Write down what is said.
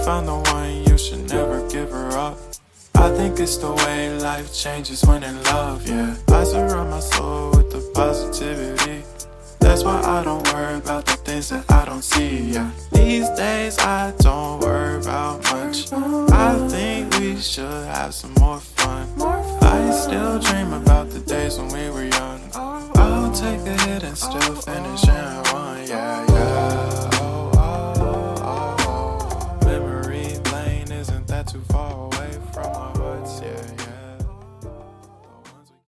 found the one, you should never give her up. I think it's the way life changes when in love, yeah. I surround my soul with the positivity. That's why I don't worry about the things that I don't see, yeah. These days I don't worry about much. I think we should have some more fun. I still dream about the days when we were young. I'll take a hit and still finish in one, yeah, yeah.